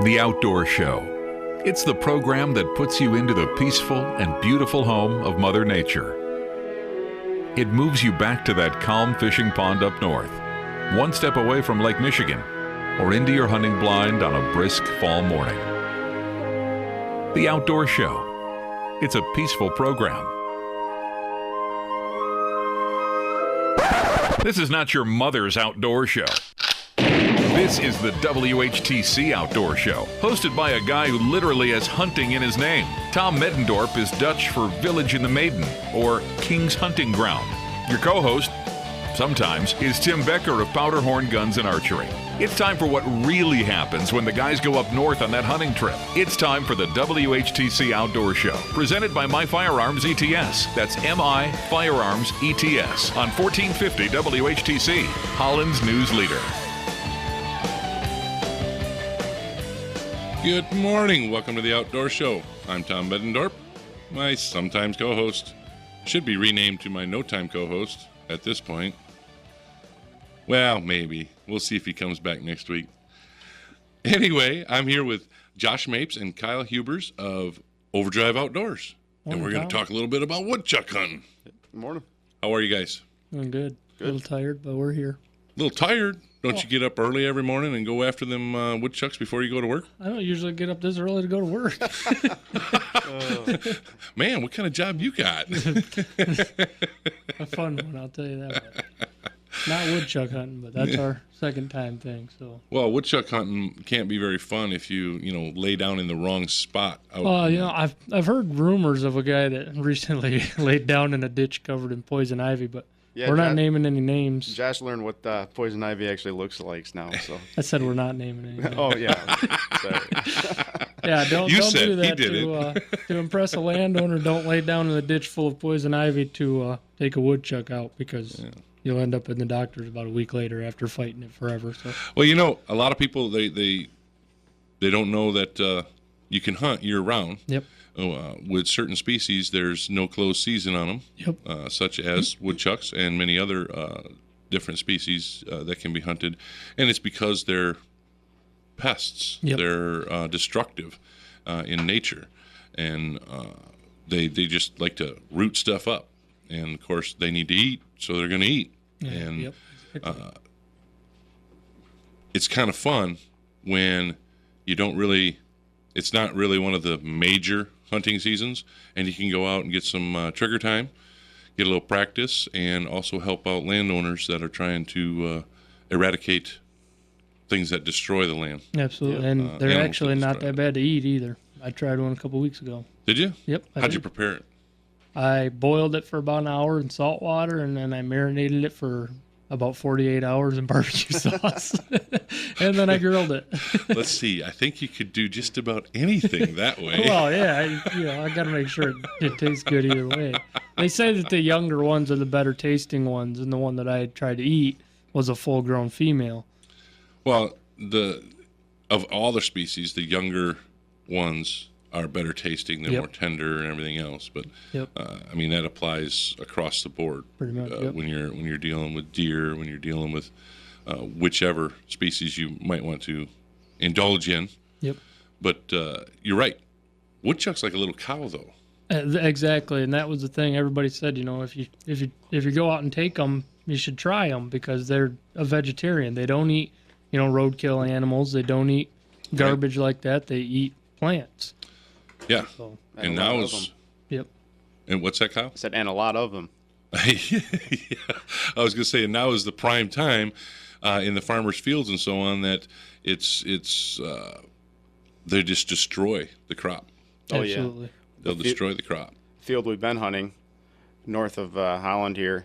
The Outdoor Show. It's the program that puts you into the peaceful and beautiful home of Mother Nature. It moves you back to that calm fishing pond up north, one step away from Lake Michigan, or into your hunting blind on a brisk fall morning. The Outdoor Show. It's a peaceful program. This is not your mother's outdoor show. This is the WHTC Outdoor Show, hosted by a guy who literally has hunting in his name. Tom Meddendorp is Dutch for Village in the Maiden, or King's Hunting Ground. Your co-host, sometimes, is Tim Becker of Powderhorn Guns and Archery. It's time for what really happens when the guys go up north on that hunting trip. It's time for the WHTC Outdoor Show, presented by My Firearms ETS. That's MI Firearms ETS on 1450 WHTC, Holland's news leader. Good morning. Welcome to the Outdoor Show. I'm Tom Beddendorp. My sometimes co-host should be renamed to my no-time co-host at this point. Well, maybe. We'll see if he comes back next week. Anyway, I'm here with Josh Mapes and Kyle Hubers of Overdrive Outdoors. And we're going to talk a little bit about woodchuck hunting. Good morning. How are you guys? I'm good. A little tired, but we're here. A little tired? Don't you get up early every morning and go after them woodchucks before you go to work? I don't usually get up this early to go to work. Man, what kind of job you got? A fun one, I'll tell you that. Not woodchuck hunting, but that's our second time thing. So. Well, woodchuck hunting can't be very fun if you lay down in the wrong spot. I've heard rumors of a guy that recently laid down in a ditch covered in poison ivy, but we're not naming any names. Josh learned what poison ivy actually looks like now. So I said we're not naming any names. Oh yeah. Sorry. Yeah, don't do that to impress a landowner. Don't lay down in a ditch full of poison ivy to take a woodchuck out, because you'll end up in the doctor's about a week later after fighting it forever. So. Well, a lot of people they don't know that you can hunt year round. Yep. With certain species, there's no closed season on them. Yep. Such as woodchucks and many other different species that can be hunted, and it's because they're pests. Yep. They're destructive in nature, and they just like to root stuff up. And of course, they need to eat, so they're going to eat. Yeah, and it's kind of fun when you don't really. It's not really one of the major hunting seasons, and you can go out and get some trigger time, get a little practice, and also help out landowners that are trying to eradicate things that destroy the land. Absolutely, and they're actually not that bad to eat either. I tried one a couple weeks ago. Did you? Yep. How'd you prepare it? I boiled it for about an hour in salt water, and then I marinated it for about 48 hours in barbecue sauce, and then I grilled it. Let's see. I think you could do just about anything that way. Well, yeah, I got to make sure it tastes good either way. They say that the younger ones are the better tasting ones, and the one that I had tried to eat was a full-grown female. Well, of all the species, the younger ones are better tasting. They're more tender and everything else. But that applies across the board. Pretty much. When you're dealing with deer, when you're dealing with whichever species you might want to indulge in. Yep. But you're right. Woodchuck's like a little cow, though. Exactly, and that was the thing. Everybody said, if you go out and take them, you should try them, because they're a vegetarian. They don't eat, roadkill animals. They don't eat garbage like that. They eat plants. Yeah, So, and now is. Yep. And what's that, Kyle? I said, and a lot of them. Yeah, I was going to say, and now is the prime time in the farmers' fields and so on that it's they just destroy the crop. Oh Absolutely. yeah, They'll destroy the crop. Field we've been hunting north of Holland here.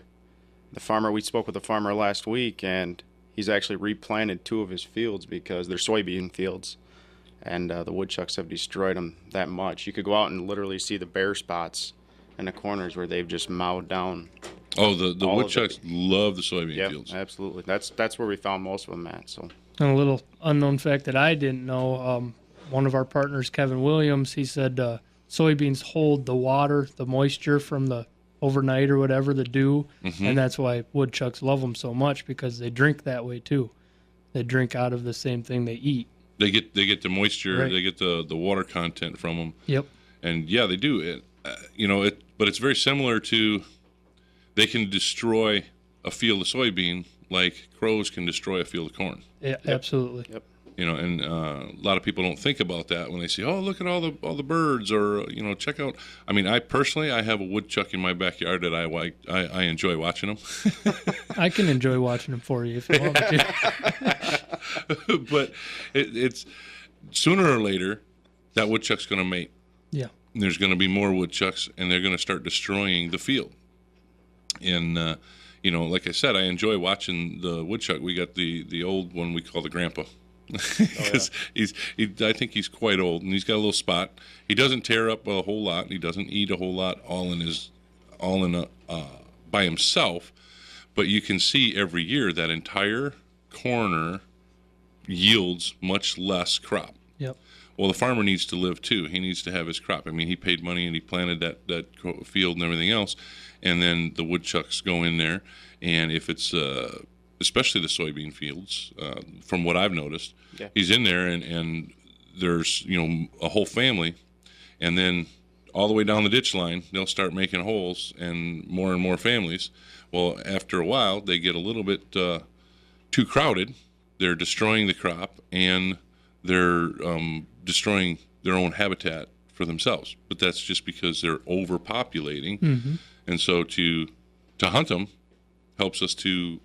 We spoke with a farmer last week, and he's actually replanted 2 of his fields because they're soybean fields. And the woodchucks have destroyed them that much. You could go out and literally see the bare spots in the corners where they've just mowed down. Oh, the woodchucks love the soybean fields. Absolutely. That's where we found most of them at. So, and a little unknown fact that I didn't know, one of our partners, Kevin Williams, he said soybeans hold the water, the moisture from the overnight or whatever, the dew, and that's why woodchucks love them so much, because they drink that way too. They drink out of the same thing they eat. They get the moisture, Right. they get the water content from them. Yep. And yeah, they do it. But it's very similar to, they can destroy a field of soybean like crows can destroy a field of corn. Yeah, absolutely. Yep. And a lot of people don't think about that when they say, "Oh, look at all the birds," or check out. I mean, I personally, I have a woodchuck in my backyard that I enjoy watching them. I can enjoy watching them for you if you want me to. But it's sooner or later that woodchuck's going to mate. Yeah. And there's going to be more woodchucks, and they're going to start destroying the field. And like I said, I enjoy watching the woodchuck. We got the old one we call the grandpa. Because I think he's quite old, and he's got a little spot. He doesn't tear up a whole lot, and he doesn't eat a whole lot by himself. But you can see every year that entire corner yields much less crop. Yep. Well, the farmer needs to live too. He needs to have his crop. I mean, he paid money and he planted that field and everything else, and then the woodchucks go in there, and if it's especially the soybean fields, from what I've noticed, he's in there and there's a whole family, and then all the way down the ditch line they'll start making holes and more families. Well, after a while they get a little bit too crowded. They're destroying the crop, and they're destroying their own habitat for themselves. But that's just because they're overpopulating. Mm-hmm. And so to hunt them helps us to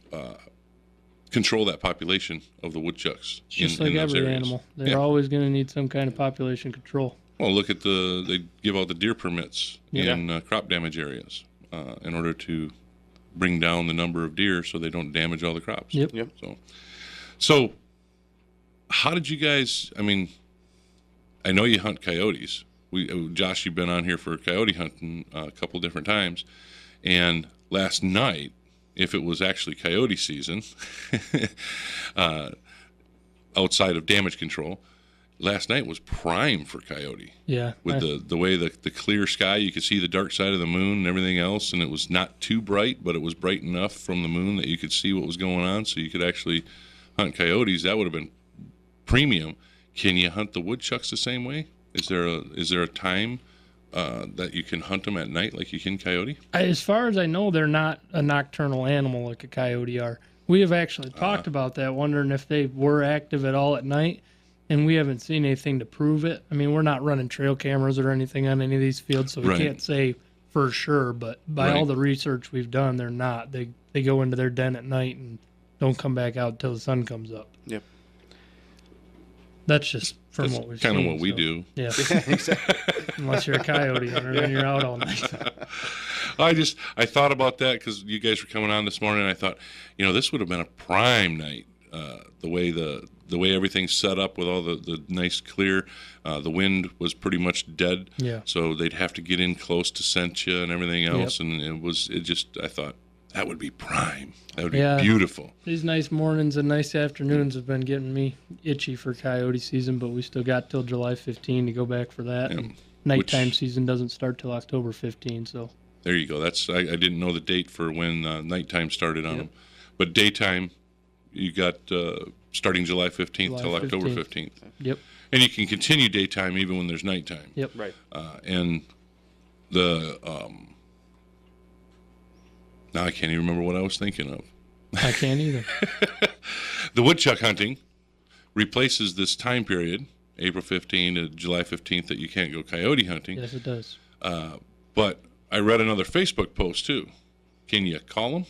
control that population of the woodchucks. Just in like those every areas. animal. They're always going to need some kind of population control. Well, look at they give out the deer permits Yeah. in crop damage areas in order to bring down the number of deer so they don't damage all the crops. Yep. Yep. So how did you guys, I mean, I know you hunt coyotes. Josh, you've been on here for coyote hunting a couple different times. And last night, if it was actually coyote season, outside of damage control, last night was prime for coyote. Yeah. With the way the clear sky, you could see the dark side of the moon and everything else, and it was not too bright, but it was bright enough from the moon that you could see what was going on, so you could actually hunt coyotes. That would have been premium. Can you hunt the woodchucks the same way? Is there a time that you can hunt them at night like you can coyote? As far as I know, they're not a nocturnal animal like a coyote are. We have actually talked about that, wondering if they were active at all at night, and we haven't seen anything to prove it. I mean, we're not running trail cameras or anything on any of these fields, so we can't say for sure, but by all the research we've done, they're not. They go into their den at night and don't come back out until the sun comes up. Yep. That's just from That's what we've kind seen. of what we do. Yeah. Exactly. Unless you're a coyote and then you're out all night. I thought about that because you guys were coming on this morning, and I thought, this would have been a prime night. The way everything's set up with all the nice clear, the wind was pretty much dead. Yeah. So they'd have to get in close to scent you and everything else, and I thought that would be prime. That would be beautiful. These nice mornings and nice afternoons have been getting me itchy for coyote season, but we still got till July 15 to go back for that. And nighttime season doesn't start till October 15, so. There you go. I didn't know the date for when nighttime started on them. But daytime, you got starting July 15th till October 15th. Yep. And you can continue daytime even when there's nighttime. Yep. Right. And the now I can't even remember what I was thinking of. I can't either. The woodchuck hunting replaces this time period, April 15 to July 15th, that you can't go coyote hunting. Yes, it does. But I read another Facebook post too. Can you call them?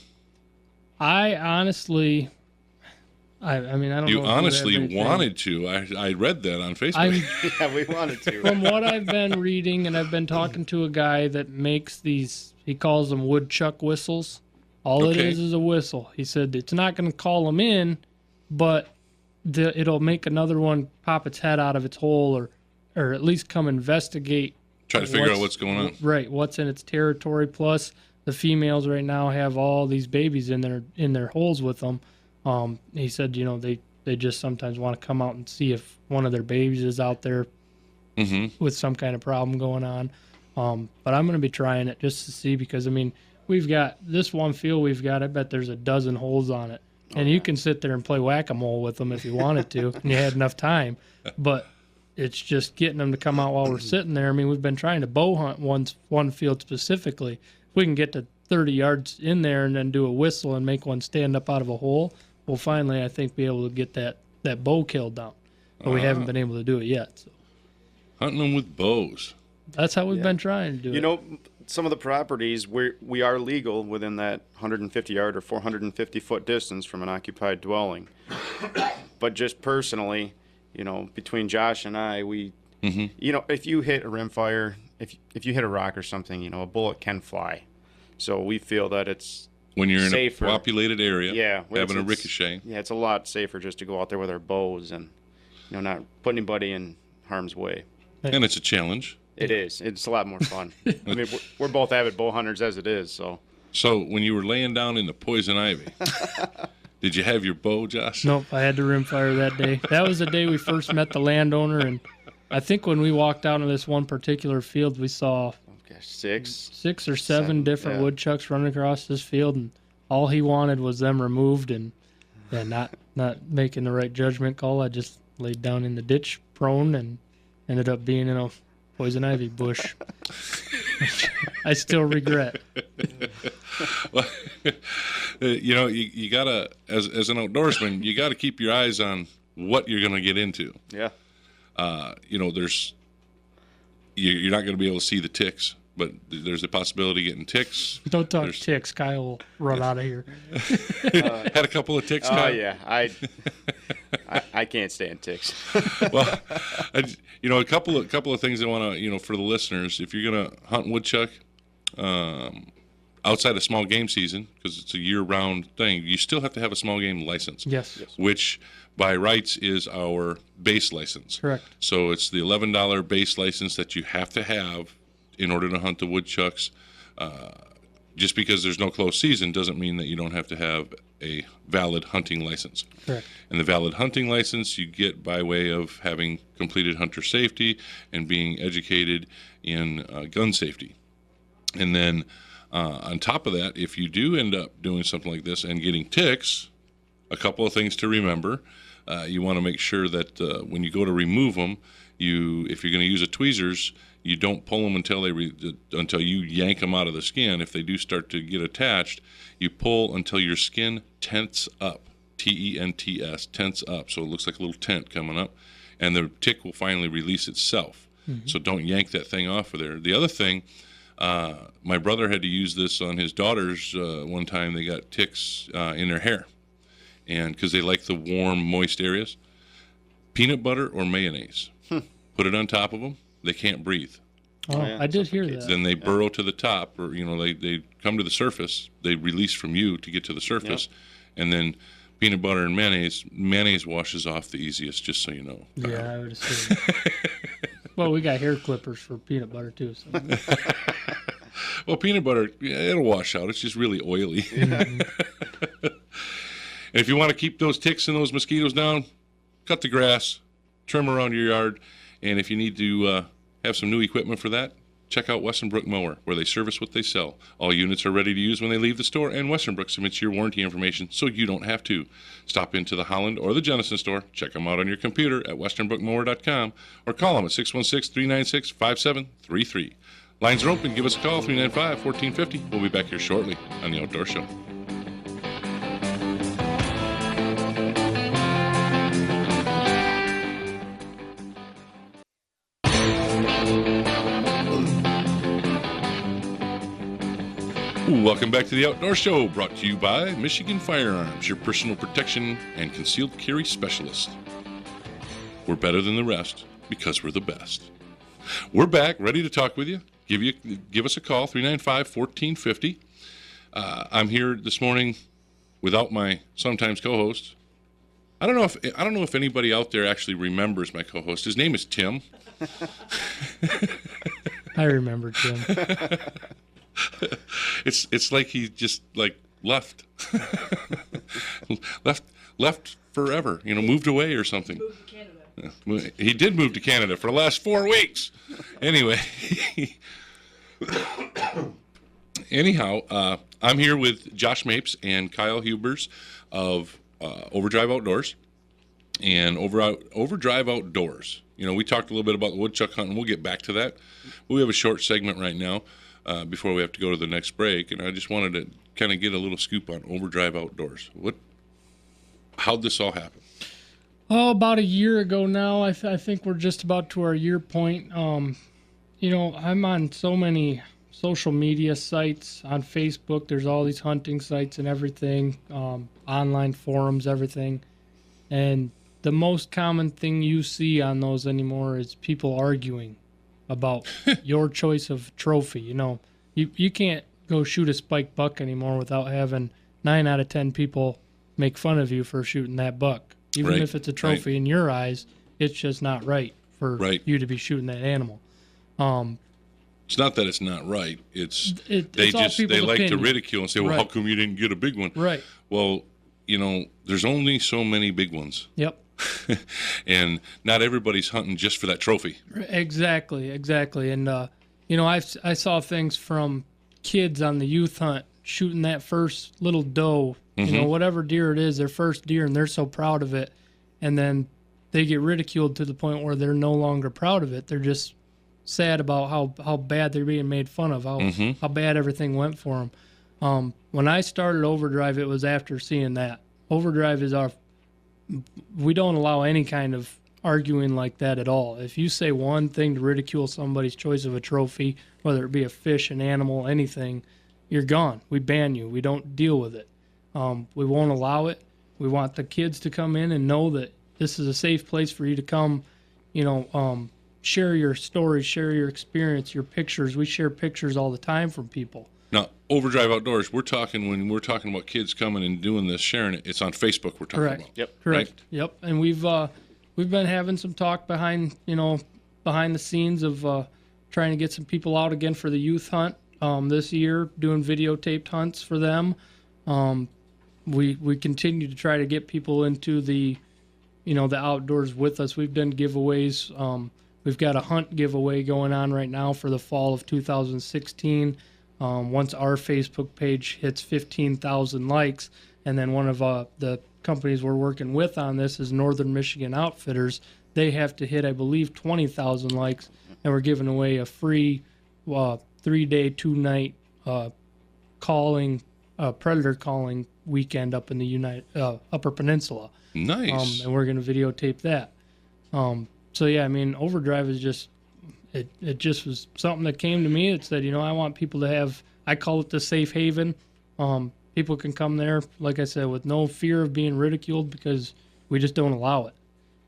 I honestly, I mean, I don't know. You if honestly everything. wanted to. I read that on Facebook. Yeah, we wanted to. From what I've been reading, and I've been talking to a guy that makes these, he calls them woodchuck whistles. All it is a whistle. He said it's not going to call them in, but it'll make another one pop its head out of its hole, or at least come investigate. Try to figure out what's going on. Right, what's in its territory. Plus, the females right now have all these babies in their holes with them. He said, they just sometimes want to come out and see if one of their babies is out there with some kind of problem going on. But I'm going to be trying it just to see, because, I mean, we've got this one field I bet there's a dozen holes on it. And you can sit there and play whack-a-mole with them if you wanted to, and you had enough time. But it's just getting them to come out while we're sitting there. I mean, we've been trying to bow hunt one field specifically. If we can get to 30 yards in there and then do a whistle and make one stand up out of a hole, we'll finally, I think, be able to get that bow kill down. But we haven't been able to do it yet. So. Hunting them with bows. That's how we've been trying to do it. You know, some of the properties we are legal within that 150 yard or 450 foot distance from an occupied dwelling. But just personally, you know, between Josh and I, we, you know, if you hit a rimfire, if you hit a rock or something, you know, a bullet can fly. So we feel that it's when you're safer. In a populated area, having a it's, ricochet. Yeah, it's a lot safer just to go out there with our bows and, you know, not put anybody in harm's way. And it's a challenge. It is. It's a lot more fun. I mean, we're both avid bow hunters as it is, so. So when you were laying down in the poison ivy, did you have your bow, Josh? Nope, I had to rimfire that day. That was the day we first met the landowner, and I think when we walked out on this one particular field, we saw six or seven different woodchucks running across this field, and all he wanted was them removed, and not making the right judgment call. I just laid down in the ditch prone and ended up being in a poison ivy bush. I still regret. Well, you know, you gotta, as an outdoorsman, you gotta keep your eyes on what you're gonna get into. Yeah. You know, you're not gonna be able to see the ticks, but there's a possibility of getting ticks. Don't talk ticks. Kyle will run out of here. Had a couple of ticks. Oh yeah, I can't stand ticks. Well, you know, a couple of things I want to, you know, for the listeners, if you're gonna hunt woodchuck outside of small game season, because it's a year-round thing, you still have to have a small game license. Yes. Which by rights is our base license. Correct. So it's the $11 base license that you have to have in order to hunt the woodchucks. Just because there's no closed season doesn't mean that you don't have to have a valid hunting license. Correct. And the valid hunting license you get by way of having completed hunter safety and being educated in gun safety. And then on top of that, if you do end up doing something like this and getting ticks, a couple of things to remember. You want to make sure that when you go to remove them, if you're going to use a tweezers, you don't pull them until you yank them out of the skin. If they do start to get attached, you pull until your skin tents up, T-E-N-T-S, tents up. So it looks like a little tent coming up, and the tick will finally release itself. Mm-hmm. So don't yank that thing off of there. The other thing, my brother had to use this on his daughters one time. They got ticks in their hair, and because they like the warm, moist areas. Peanut butter or mayonnaise. Put it on top of them. They can't breathe. Oh, yeah. I did hear that. Then they burrow to the top, or they come to the surface. They release from you to get to the surface, and then peanut butter and mayonnaise washes off the easiest. Just so you know. Yeah, I would assume. Well, we got hair clippers for peanut butter too. So. Well, peanut butter, it'll wash out. It's just really oily. And if you want to keep those ticks and those mosquitoes down, cut the grass, trim around your yard. And if you need to have some new equipment for that, check out Westenbrook Mower, where they service what they sell. All units are ready to use when they leave the store, and Westenbrook submits your warranty information so you don't have to. Stop into the Holland or the Jenison store, check them out on your computer at westenbrookmower.com, or call them at 616-396-5733. Lines are open. Give us a call, 395-1450. We'll be back here shortly on The Outdoor Show. Welcome back to The Outdoor Show, brought to you by Michigan Firearms, your personal protection and concealed carry specialist. We're better than the rest because we're the best. We're back, ready to talk with you. Give us a call, 395-1450. I'm here this morning without my sometimes co-host. I don't know if anybody out there actually remembers my co-host. His name is Tim. I remember Tim. It's like he just left left forever, moved away or something. Moved to Canada. He did move to Canada for the last 4 weeks. Anyway, anyhow, I'm here with Josh Mapes and Kyle Hubers of Overdrive Outdoors. And Overdrive Outdoors, we talked a little bit about the woodchuck hunting. We'll get back to that. But we have a short segment right now before we have to go to the next break. And I just wanted to kind of get a little scoop on Overdrive Outdoors. How'd this all happen? Oh, about a year ago now. I think we're just about to our year point. I'm on so many social media sites on Facebook. There's all these hunting sites and everything, online forums, everything. And the most common thing you see on those anymore is people arguing about your choice of trophy. You can't go shoot a spike buck anymore without having 9 out of 10 people make fun of you for shooting that buck. Even if it's a trophy in your eyes, it's just not right for you to be shooting that animal. It's not that it's not right. They opinion. like to ridicule and say, well, how come you didn't get a big one? Right. Well, there's only so many big ones. Yep. And not everybody's hunting just for that trophy. Exactly. And, I saw things from kids on the youth hunt shooting that first little doe, whatever deer it is, their first deer, and they're so proud of it. And then they get ridiculed to the point where they're no longer proud of it. They're just sad about how bad they're being made fun of, how bad everything went for them. When I started Overdrive, it was after seeing that. Overdrive is we don't allow any kind of arguing like that at all. If you say one thing to ridicule somebody's choice of a trophy, whether it be a fish, an animal, anything, you're gone. We ban you. We don't deal with it. We won't allow it. We want the kids to come in and know that this is a safe place for you to come, share your stories, share your experience, your pictures. We share pictures all the time from people. Now, Overdrive Outdoors, when we're talking about kids coming and doing this, sharing it, it's on Facebook we're talking about. Yep. Correct. Right? Yep. And we've been having some talk behind the scenes of trying to get some people out again for the youth hunt this year, doing videotaped hunts for them. We continue to try to get people into the outdoors with us. We've done giveaways. We've got a hunt giveaway going on right now for the fall of 2016. Once our Facebook page hits 15,000 likes, and then one of the companies we're working with on this is Northern Michigan Outfitters. They have to hit, I believe, 20,000 likes, and we're giving away a free 3-day, 2-night predator calling weekend up in the Upper Peninsula. Nice. And we're going to videotape that. So yeah, I mean, Overdrive is just it just was something that came to me that said, I want people to have, I call it the safe haven. People can come there, like I said, with no fear of being ridiculed because we just don't allow it.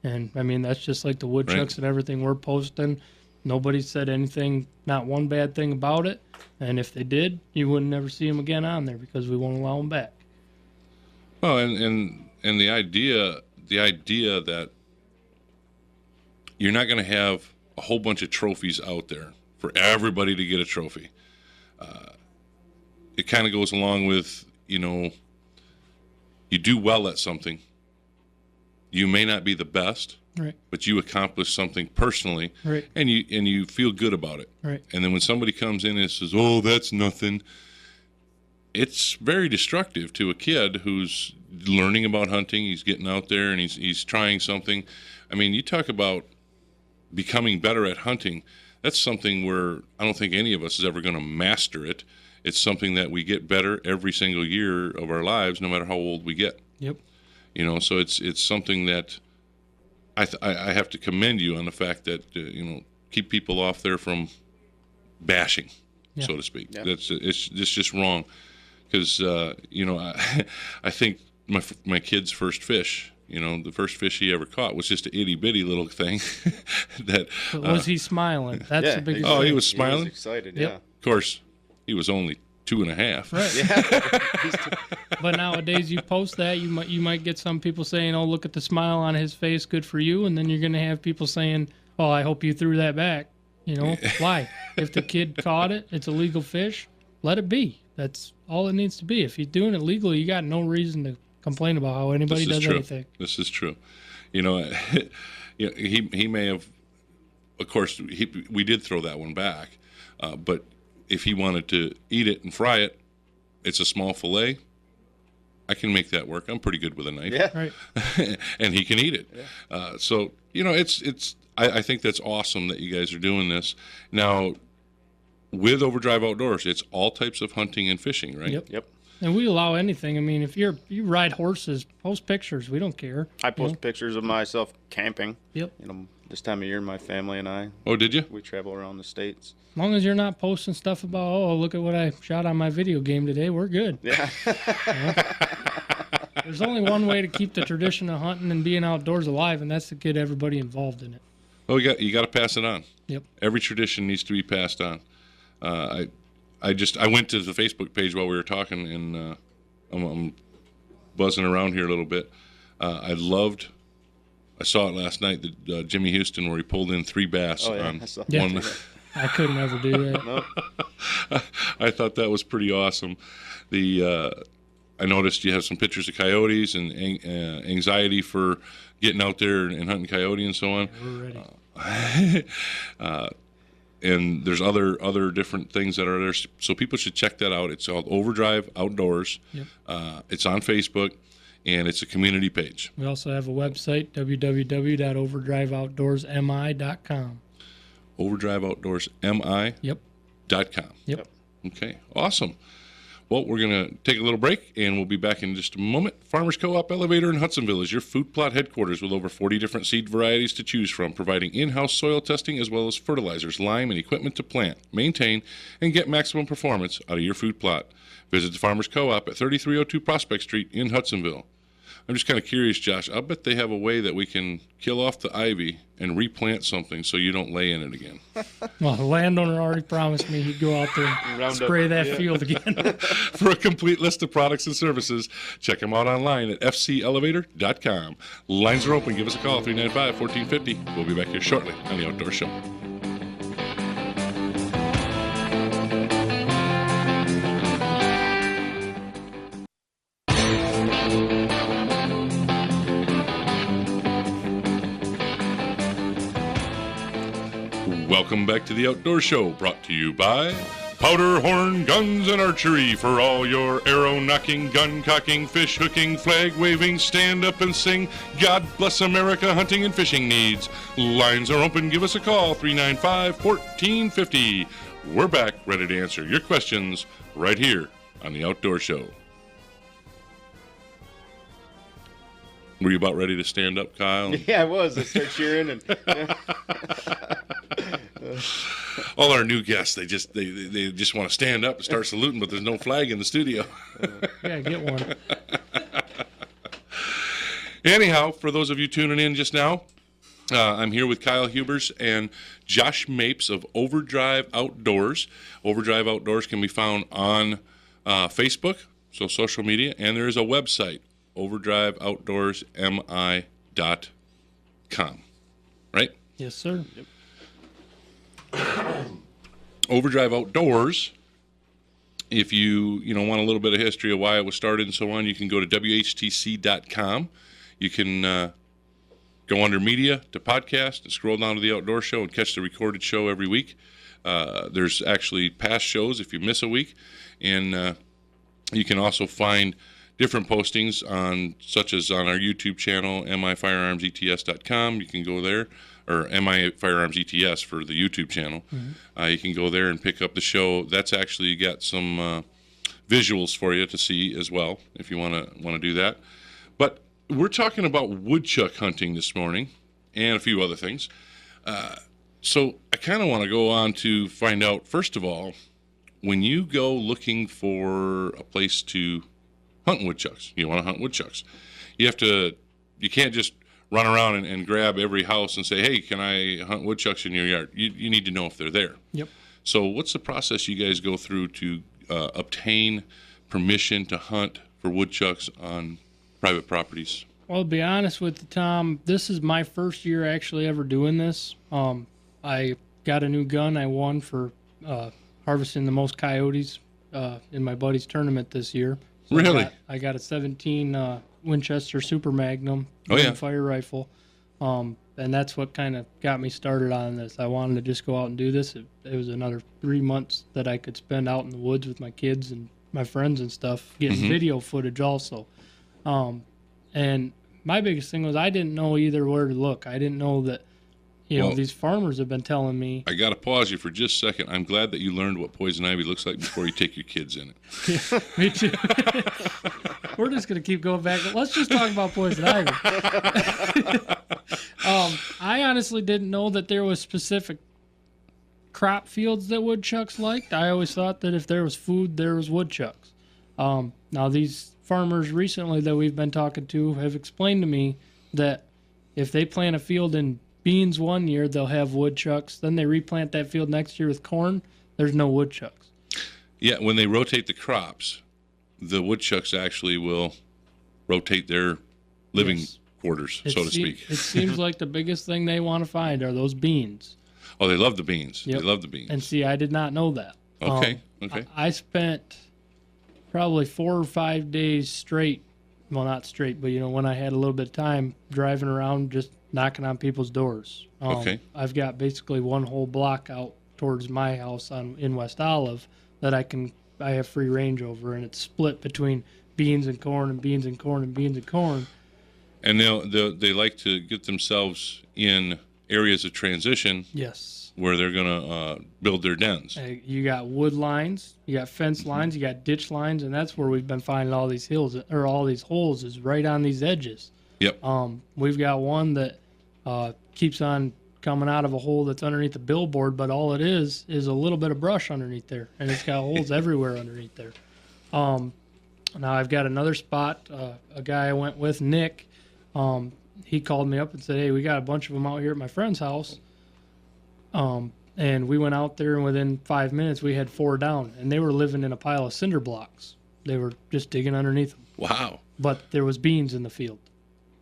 And I mean, that's just like the woodchucks and everything we're posting. Nobody said anything, not one bad thing about it. And if they did, you wouldn't never see them again on there because we won't allow them back. Well, and the idea that you're not going to have a whole bunch of trophies out there for everybody to get a trophy. It kind of goes along with, you do well at something. You may not be the best, right, but you accomplish something personally, right, and you feel good about it. Right. And then when somebody comes in and says, "Oh, that's nothing," it's very destructive to a kid who's learning about hunting. He's getting out there and he's trying something. I mean, you talk about becoming better at hunting. That's something where I don't think any of us is ever going to master it. It's something that we get better every single year of our lives, no matter how old we get. Yep. So it's something that I have to commend you on the fact that keep people off there from bashing, so to speak. Yeah. It's just wrong because I think my kid's first fish. The first fish he ever caught was just an itty bitty little thing. That was he smiling? That's the biggest thing. Oh, he was smiling. He was excited. Yep. Yeah. Of course, he was only 2.5. Right. Yeah. But nowadays, you post that, you might get some people saying, "Oh, look at the smile on his face, good for you," and then you're going to have people saying, "Oh, I hope you threw that back." Why? If the kid caught it, it's a legal fish. Let it be. That's all it needs to be. If he's doing it legally, you got no reason to complain about how anybody does anything. This is true. He may have. Of course, we did throw that one back, but if he wanted to eat it and fry it, it's a small fillet. I can make that work. I'm pretty good with a knife. Yeah. Right. And he can eat it. Yeah. So, I think that's awesome that you guys are doing this. Now, with Overdrive Outdoors, it's all types of hunting and fishing, right? Yep. And we allow anything. I mean, if you ride horses, post pictures. We don't care. I post pictures of myself camping. Yep. This time of year, my family and I, Oh, did you? we travel around the states. As long as you're not posting stuff about, oh, look at what I shot on my video game today, we're good. Yeah. There's only one way to keep the tradition of hunting and being outdoors alive, and that's to get everybody involved in it. Oh, you got to pass it on. Yep. Every tradition needs to be passed on. I went to the Facebook page while we were talking, and I'm buzzing around here a little bit. I saw it last night, the Jimmy Houston, where he pulled in 3 bass on one. I could never do that. No. I thought that was pretty awesome. I noticed you have some pictures of coyotes and anxiety for getting out there and hunting coyote and so on. We're ready. And there's other different things that are there, so people should check that out. It's called Overdrive Outdoors. Yep. It's on Facebook, and it's a community page. We also have a website, www.overdriveoutdoorsmi.com. OverdriveOutdoorsMI.com. Yep. Okay, awesome. Well, we're going to take a little break, and we'll be back in just a moment. Farmers Co-op Elevator in Hudsonville is your food plot headquarters with over 40 different seed varieties to choose from, providing in-house soil testing as well as fertilizers, lime, and equipment to plant, maintain, and get maximum performance out of your food plot. Visit the Farmers Co-op at 3302 Prospect Street in Hudsonville. I'm just kind of curious, Josh. I bet they have a way that we can kill off the ivy and replant something so you don't lay in it again. Well, the landowner already promised me he'd go out there and spray that field again. For a complete list of products and services, check them out online at fcelevator.com. Lines are open. Give us a call, 395-1450. We'll be back here shortly on The Outdoor Show. Welcome back to The Outdoor Show, brought to you by Powderhorn Guns and Archery for all your arrow knocking, gun cocking, fish hooking, flag waving, stand up and sing, God bless America hunting and fishing needs. Lines are open. Give us a call, 395-1450. We're back, ready to answer your questions right here on The Outdoor Show. Were you about ready to stand up, Kyle? Yeah, I was. I started cheering and. All our new guests, they just want to stand up and start saluting, but there's no flag in the studio. Yeah, get one. Anyhow, for those of you tuning in just now, I'm here with Kyle Hubers and Josh Mapes of Overdrive Outdoors. Overdrive Outdoors can be found on Facebook, so social media, and there is a website, OverdriveOutdoorsMI.com. Right? Yes, sir. Yep. Overdrive Outdoors, if you want a little bit of history of why it was started and so on, you can go to WHTC.com. You can go under media to podcast and scroll down to The Outdoor Show and catch the recorded show every week. There's actually past shows if you miss a week, and you can also find different postings such as on our YouTube channel, mifirearmsets.com. You can go there, or Firearms ETS for the YouTube channel. Mm-hmm. You can go there and pick up the show. That's actually got some visuals for you to see as well, if you want to do that. But we're talking about woodchuck hunting this morning and a few other things. So I kind of want to go on to find out, first of all, when you go looking for a place to hunt woodchucks, you want to hunt woodchucks, you can't just run around and grab every house and say, hey, can I hunt woodchucks in your yard? You need to know if they're there. Yep. So what's the process you guys go through to obtain permission to hunt for woodchucks on private properties? Well, to be honest with you, Tom, this is my first year actually ever doing this. I got a new gun I won for harvesting the most coyotes in my buddy's tournament this year. So really? I got a 17 Winchester Super Magnum fire rifle, and that's what kind of got me started on this. I wanted to just go out and do this. It was another 3 months that I could spend out in the woods with my kids and my friends and stuff, getting video footage also. And my biggest thing was I didn't know either where to look. I didn't know that, these farmers have been telling me. I got to pause you for just a second. I'm glad that you learned what poison ivy looks like before you take your kids in it. Yeah, me too. We're just going to keep going back. Let's just talk about poison ivy. I honestly didn't know that there was specific crop fields that woodchucks liked. I always thought that if there was food, there was woodchucks. Now, these farmers recently that we've been talking to have explained to me that if they plant a field in beans one year, they'll have woodchucks. Then they replant that field next year with corn. There's no woodchucks. Yeah, when they rotate the crops, the woodchucks actually will rotate their living quarters, so to speak. It seems like the biggest thing they want to find are those beans. Oh, they love the beans. Yep. They love the beans. And see, I did not know that. Okay. I spent probably 4 or 5 days straight. Well, not straight, but when I had a little bit of time driving around, just knocking on people's doors. Okay. I've got basically one whole block out towards my house in West Olive that I have free range over, and it's split between beans and corn and beans and corn and beans and corn. And they like to get themselves in areas of transition. Yes. Where they're going to build their dens. You got wood lines, you got fence lines, you got ditch lines, and that's where we've been finding all these hills or all these holes is right on these edges. Yep. We've got one that keeps on coming out of a hole that's underneath the billboard, but all it is a little bit of brush underneath there, and it's got holes everywhere underneath there. Now I've got another spot. A guy I went with, Nick, he called me up and said, "Hey, we got a bunch of them out here at my friend's house." And we went out there, and within 5 minutes, we had 4 down, and they were living in a pile of cinder blocks. They were just digging underneath them. Wow. But there was beans in the field,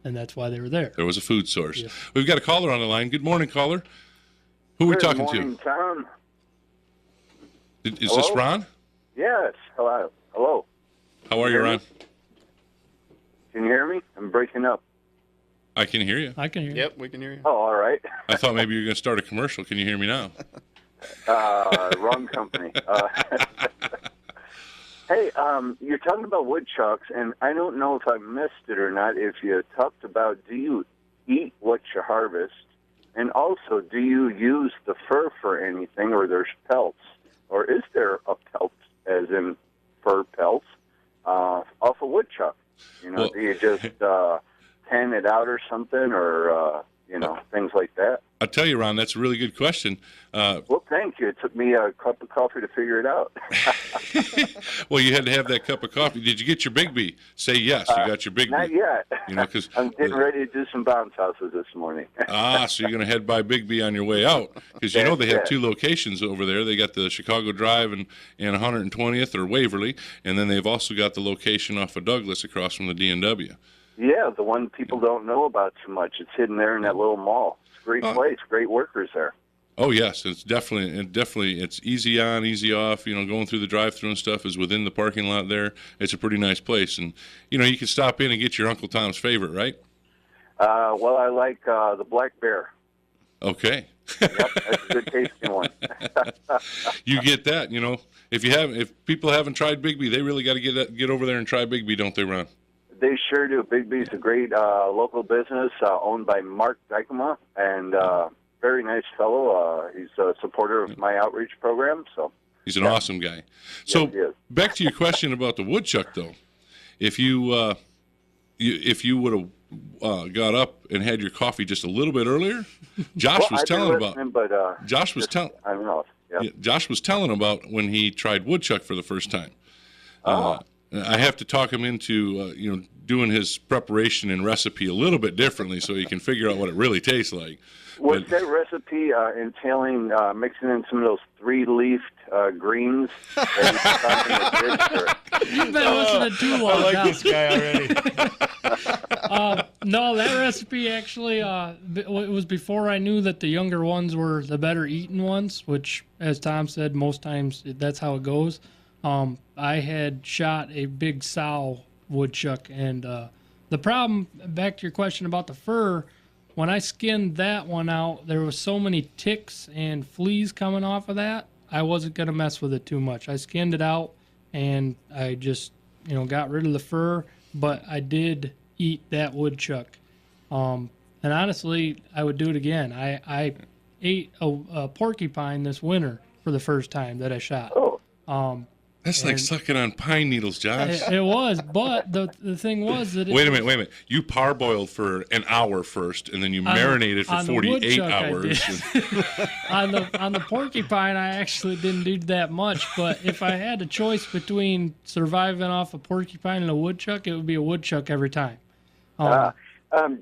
and that's why they were there. There was a food source. Yes. We've got a caller on the line. Good morning, caller. Who are we talking Good morning, Tom. Is this Ron? Yes. Hello. How are you, Ron? Can you hear me? I'm breaking up. I can hear you. I can hear you. Yep, we can hear you. Oh, all right. I thought maybe you were going to start a commercial. Can you hear me now? Wrong company. Hey, you're talking about woodchucks, and I don't know if I missed it or not. If you talked about, do you eat what you harvest, and also do you use the fur for anything, or there's pelts, or is there a pelt, as in fur pelts, off a woodchuck? Do you just tan it out or something, or things like that? I'll tell you, Ron, that's a really good question. Well, thank you. It took me a cup of coffee to figure it out. Well, you had to have that cup of coffee. Did you get your Biggby? Say yes, you got your Biggby. Not yet. Cause I'm getting ready to do some bounce houses this morning. So you're going to head by Biggby on your way out, because they have 2 locations over there. They got the Chicago Drive and 120th or Waverly, and then they've also got the location off of Douglas across from the D&W. Yeah, the one people don't know about too much. It's hidden there in that little mall. It's a great place, great workers there. Oh yes, it's definitely it's easy on, easy off. Going through the drive-through and stuff is within the parking lot there. It's a pretty nice place, and you can stop in and get your Uncle Tom's favorite, right? Well, I like the Black Bear. Okay. Yep, that's a good tasting one. You get that, if people haven't tried Biggby, they really got to get over there and try Biggby, don't they, Ron? They sure do. Biggby's a great local business owned by Mark Dykema, and very nice fellow. He's a supporter of my outreach program. So he's an awesome guy. So yes, back to your question about the woodchuck, though. If you would have got up and had your coffee just a little bit earlier, Josh was telling about. But, Josh was telling. I don't know. Yep. Yeah, Josh was telling about when he tried woodchuck for the first time. I have to talk him into doing his preparation and recipe a little bit differently so he can figure out what it really tastes like. Was that recipe entailing mixing in some of those 3-leafed greens? You've been listening too long. I like now. this guy already. No, that recipe actually it was before I knew that the younger ones were the better eaten ones, which, as Tom said, most times that's how it goes. I had shot a big sow woodchuck, and the problem, back to your question about the fur, when I skinned that one out, there was so many ticks and fleas coming off of that, I wasn't going to mess with it too much. I skinned it out, and I just, got rid of the fur, but I did eat that woodchuck. And honestly, I would do it again. I ate a porcupine this winter for the first time that I shot. Oh. That's like sucking on pine needles, Josh. It was, but the thing was that Wait a minute. You parboiled for an hour first, and then you marinated for 48 hours. on the porcupine, I actually didn't do that much. But if I had a choice between surviving off a porcupine and a woodchuck, it would be a woodchuck every time. Do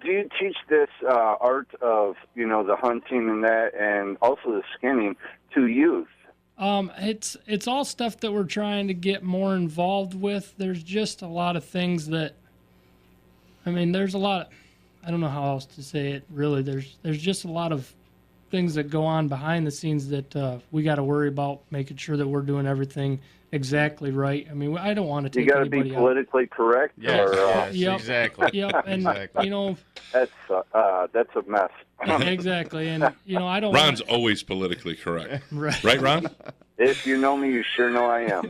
you teach this art of the hunting and that, and also the skinning to youth? It's all stuff that we're trying to get more involved with. There's just a lot of things that, there's a lot. I don't know how else to say it. Really, there's just a lot of things that go on behind the scenes that we got to worry about, making sure that we're doing everything exactly right. I don't want to take. You got to be politically correct. Yes, yep, exactly. Yep, and exactly. That's a mess. Exactly, and I don't. Ron's always politically correct, right, Ron? If you know me, you sure know I am.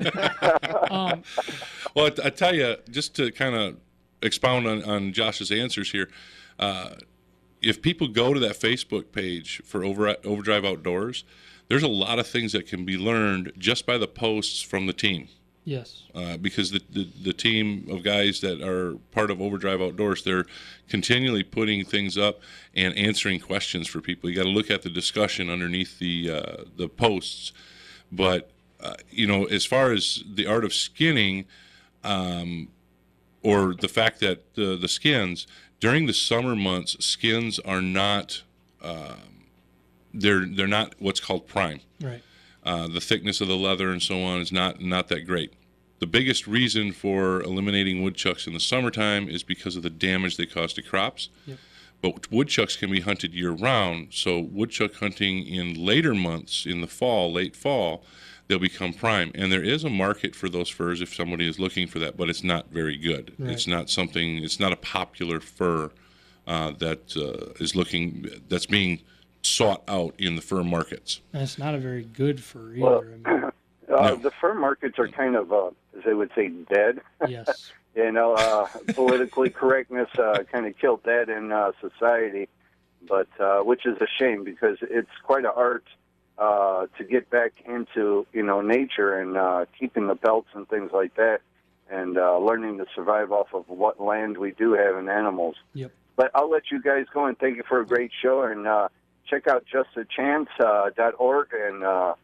Well, I tell you, just to kind of expound on Josh's answers here, if people go to that Facebook page for Overdrive Outdoors, there's a lot of things that can be learned just by the posts from the team. Yes. Because the team of guys that are part of Overdrive Outdoors, they're continually putting things up and answering questions for people. You got to look at the discussion underneath the posts. But as far as the art of skinning, or the fact that the skins during the summer months, skins are not they're not what's called prime. Right. The thickness of the leather and so on is not that great. The biggest reason for eliminating woodchucks in the summertime is because of the damage they cause to crops. Yep. But woodchucks can be hunted year-round, so woodchuck hunting in later months, in the fall, late fall, they'll become prime. And there is a market for those furs if somebody is looking for that, but it's not very good. Right. It's not a popular fur that's being sought out in the fur markets. And it's not a very good fur either. Well, the fur markets are kind of, as they would say, dead. Yes. Politically correctness kind of killed that in society, but which is a shame because it's quite an art to get back into nature and keeping the pelts and things like that, and learning to survive off of what land we do have and animals. Yep. But I'll let you guys go, and thank you for a great show, and check out justachance.org and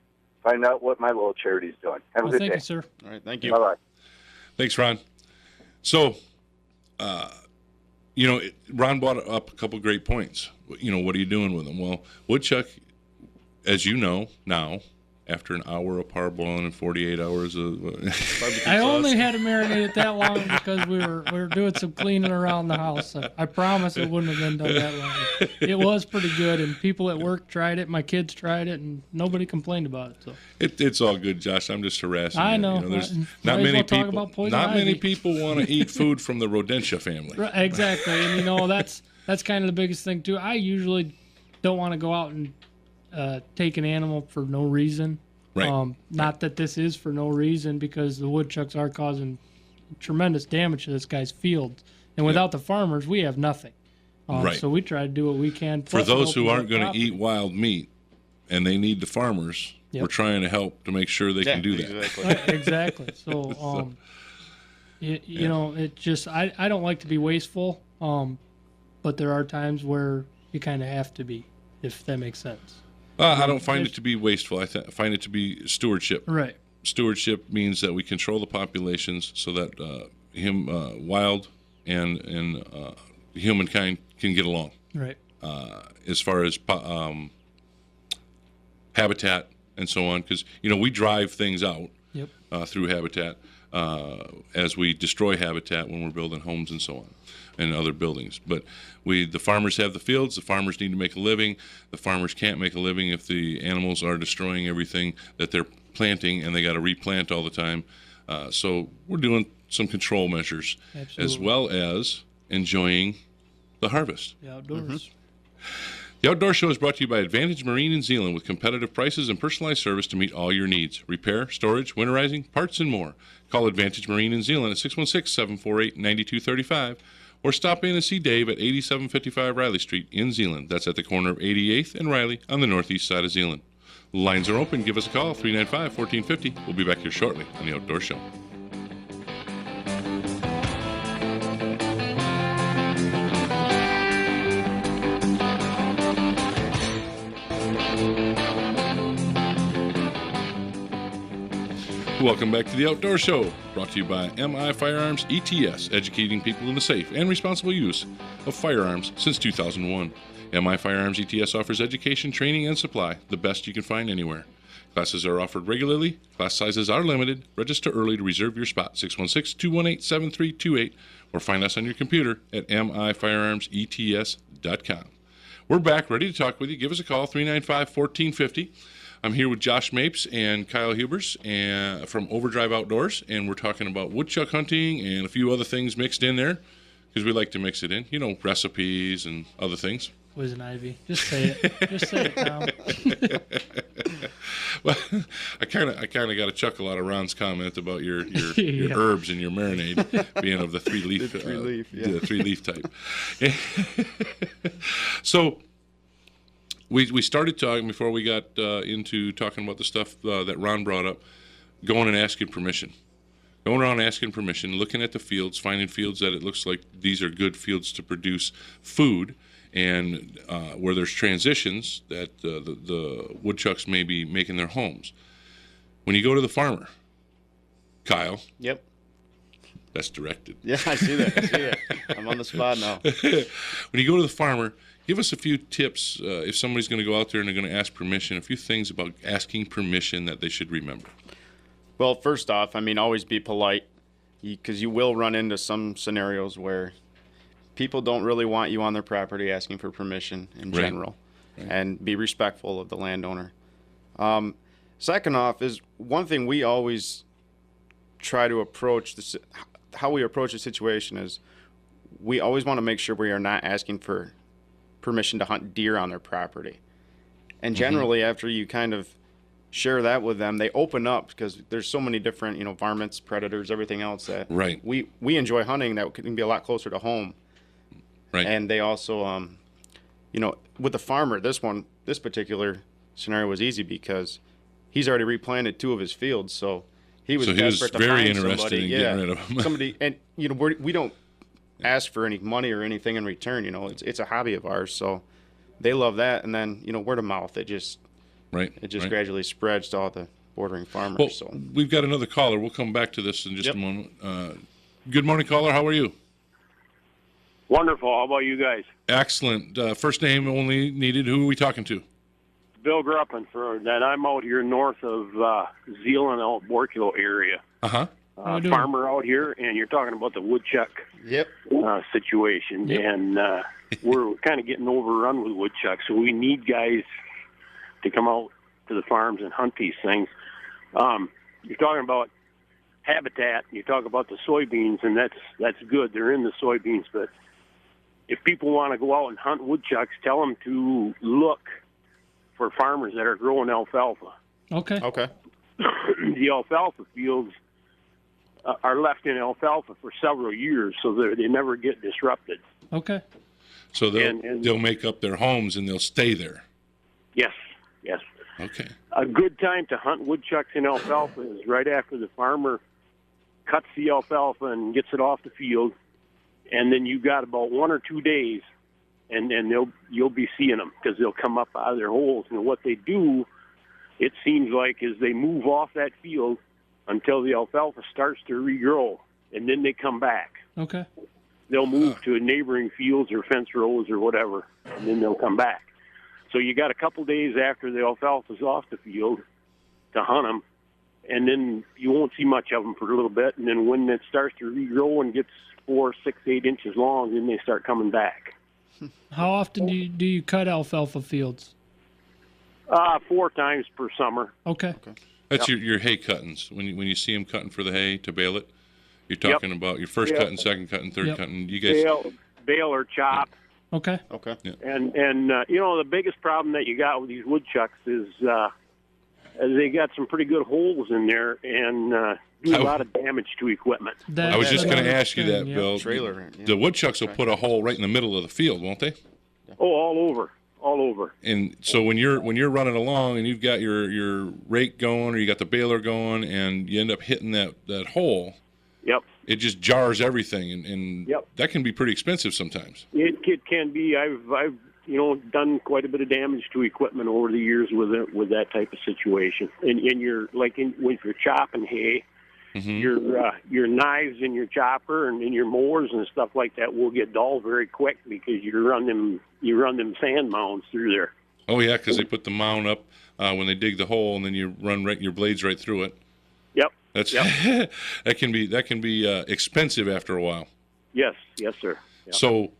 find out what my little charity's doing. Have a good day. Thank you, sir. All right, thank you. Bye-bye. Thanks, Ron. So, Ron brought up a couple great points. What are you doing with them? Well, woodchuck, as you know now, after an hour of parboiling and 48 hours of barbecue I sauce. only had to marinate it that long because we were doing some cleaning around the house. So I promise it wouldn't have been done that long. It was pretty good, and people at work tried it. My kids tried it, and nobody complained about it. So it's all good, Josh. I'm just harassing you. I know. There's Might not as many well talk people. about poison Not many ivy. people want to eat food from the Rodentia family. Right, exactly, and that's kind of the biggest thing too. I usually don't want to go out and take an animal for no reason. Right. Not that this is for no reason, because the woodchucks are causing tremendous damage to this guy's fields, and without the farmers, we have nothing. Right. So we try to do what we can. For Plus, those it who opens aren't up going to property. eat wild meat, and they need the farmers, Yep. we're trying to help to make sure they can do that. Exactly. Right, exactly. So, it just I don't like to be wasteful, but there are times where you kind of have to be, if that makes sense. I don't find it to be wasteful. I find it to be stewardship. Right. Stewardship means that we control the populations so that wild and humankind can get along. Right. As far as habitat and so on, because we drive things out. Yep. Through habitat as we destroy habitat when we're building homes and so on and other buildings. But the farmers have the fields. The farmers need to make a living. The farmers can't make a living if the animals are destroying everything that they're planting, and they got to replant all the time. So we're doing some control measures. Absolutely. As well as enjoying the harvest. The outdoors. The Outdoor Show is brought to you by Advantage Marine in Zeeland with competitive prices and personalized service to meet all your needs. Repair, storage, winterizing, parts, and more. Call Advantage Marine in Zeeland at 616-748-9235 or stop in and see Dave at 8755 Riley Street in Zeeland. That's at the corner of 88th and Riley on the northeast side of Zeeland. Lines are open. Give us a call, 395-1450. We'll be back here shortly on the Outdoor Show. Welcome back to the Outdoor Show, brought to you by MI Firearms ETS, educating people in the safe and responsible use of firearms since 2001. MI Firearms ETS offers education, training, and supply, the best you can find anywhere. Classes are offered regularly. Class sizes are limited. Register early to reserve your spot, 616-218-7328, or find us on your computer at mifirearmsets.com. We're back, ready to talk with you. Give us a call, 395-1450. I'm here with Josh Mapes and Kyle Hubers from Overdrive Outdoors, and we're talking about woodchuck hunting and a few other things mixed in there, because we like to mix it in, you know, recipes and other things. Poison ivy. Just say it. Just say it, Tom. Well, I kind of got a chuckle out of Ron's comment about your herbs and your marinade being of the three-leaf type. So we started talking before we got into talking about the stuff that Ron brought up, going and asking permission. Going around asking permission, looking at the fields, finding fields that it looks like these are good fields to produce food, and where there's transitions that the woodchucks may be making their homes. When you go to the farmer, Kyle. Yep. That's directed. Yeah, I see that. I'm on the spot now. When you go to the farmer, give us a few tips if somebody's going to go out there and they're going to ask permission, a few things about asking permission that they should remember. Well, first off, I mean, always be polite, because you will run into some scenarios where people don't really want you on their property asking for permission in general, and be respectful of the landowner. Second off is one thing we always try to approach this, how we approach a situation is we always want to make sure we are not asking for permission to hunt deer on their property. And generally, after you kind of share that with them, they open up, because there's so many different, varmints, predators, everything else that we enjoy hunting that can be a lot closer to home. Right. And they also, with the farmer, this particular scenario was easy because he's already replanted 2 of his fields, so he was desperate to very find interested somebody. in getting rid of them. Somebody, and we don't ask for any money or anything in return. It's a hobby of ours, so they love that. And then word of mouth, it just gradually spreads to all the bordering farmers. Well, so we've got another caller. We'll come back to this in just a moment. Good morning, caller. How are you? Wonderful. How about you guys? Excellent. First name only needed. Who are we talking to? Bill Gruppen, and I'm out here north of Zeeland, out Borkilo area. Farmer out here, and you're talking about the woodchuck situation. Yep. And we're kind of getting overrun with woodchucks, so we need guys to come out to the farms and hunt these things. You're talking about habitat, you talk about the soybeans, and that's good. They're in the soybeans, but if people want to go out and hunt woodchucks, tell them to look for farmers that are growing alfalfa. Okay. The alfalfa fields are left in alfalfa for several years, so they never get disrupted. Okay. So they'll make up their homes and they'll stay there. Yes. Okay. A good time to hunt woodchucks in alfalfa is right after the farmer cuts the alfalfa and gets it off the field, and then you got about 1 or 2 days, and you'll be seeing them, because they'll come up out of their holes. And what they do, it seems like, is they move off that field until the alfalfa starts to regrow, and then they come back. Okay. They'll move to neighboring fields or fence rows or whatever, and then they'll come back. So you got a couple days after the alfalfa's off the field to hunt them, and then you won't see much of them for a little bit. And then when it starts to regrow and gets 4, 6, 8 inches long, then they start coming back. How often do you cut alfalfa fields? 4 times per summer. Okay. That's your hay cuttings. When you see them cutting for the hay to bale it, you're talking about your first cutting, second cutting, third cutting. You guys bale or chop. Okay. Yeah. And the biggest problem that you got with these woodchucks is they got some pretty good holes in there and do a lot of damage to equipment. I was just going to ask you that, Bill. Trailer. Yeah. The woodchucks will put a hole right in the middle of the field, won't they? Oh, all over. And so when you're running along and you've got your rake going or you got the baler going and you end up hitting that hole, yep, it just jars everything, and yep, that can be pretty expensive sometimes. It can be. I've done quite a bit of damage to equipment over the years with that type of situation. And when you're chopping hay, your knives and your chopper and your mowers and stuff like that will get dull very quick because you run them sand mounds through there. Oh yeah, because they put the mound up when they dig the hole, and then you run your blades right through it. Yep. That can be expensive after a while. Yes, sir. Yep. So,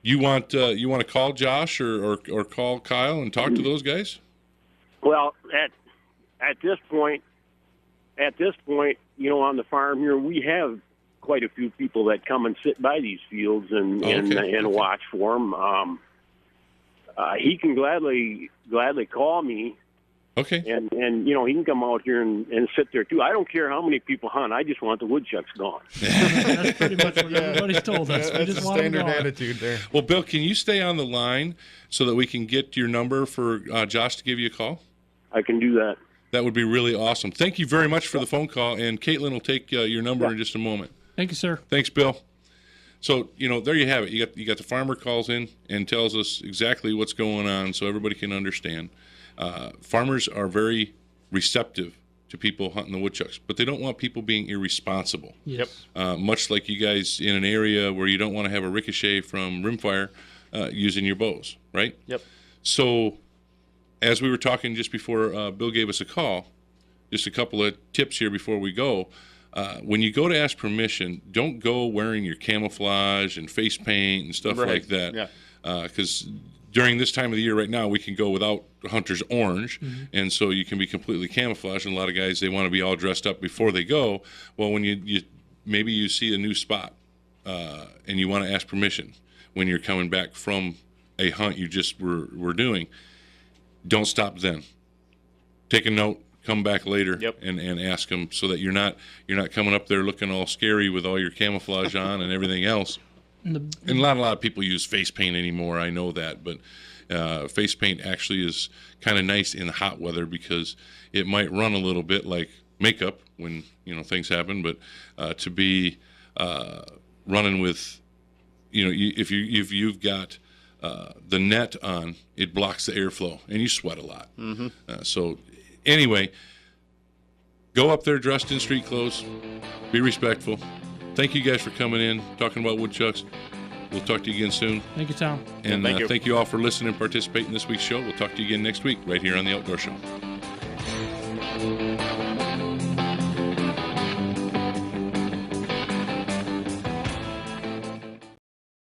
you want to call Josh or call Kyle and talk to those guys? Well, at this point, on the farm here, we have quite a few people that come and sit by these fields and watch for them. He can gladly call me. Okay. And he can come out here and sit there too. I don't care how many people hunt. I just want the woodchucks gone. That's pretty much what everybody's told us. That's a standard attitude there. Well, Bill, can you stay on the line so that we can get your number for Josh to give you a call? I can do that. That would be really awesome. Thank you very much for the phone call, and Caitlin will take your number in just a moment. Thank you, sir. Thanks, Bill. So, there you have it. You got the farmer calls in and tells us exactly what's going on so everybody can understand. Farmers are very receptive to people hunting the woodchucks, but they don't want people being irresponsible. Yep. Much like you guys in an area where you don't want to have a ricochet from rimfire using your bows, right? Yep. So, as we were talking just before Bill gave us a call, just a couple of tips here before we go. When you go to ask permission, don't go wearing your camouflage and face paint and stuff like that. Yeah. Because during this time of the year right now, we can go without hunter's orange, and so you can be completely camouflaged. And a lot of guys, they want to be all dressed up before they go. Well, when you maybe you see a new spot and you want to ask permission when you're coming back from a hunt you just were doing, don't stop then. Take a note. Come back later and ask them so that you're not coming up there looking all scary with all your camouflage on and everything else. And a lot of people use face paint anymore. I know that, but face paint actually is kind of nice in hot weather because it might run a little bit like makeup when things happen. But to be running with, if you've got the net on, it blocks the airflow and you sweat a lot. So anyway, go up there dressed in street clothes. Be respectful. Thank you guys for coming in, talking about woodchucks. We'll talk to you again soon. Thank you, Tom. And thank you all for listening and participating in this week's show. We'll talk to you again next week right here on The Outdoor Show.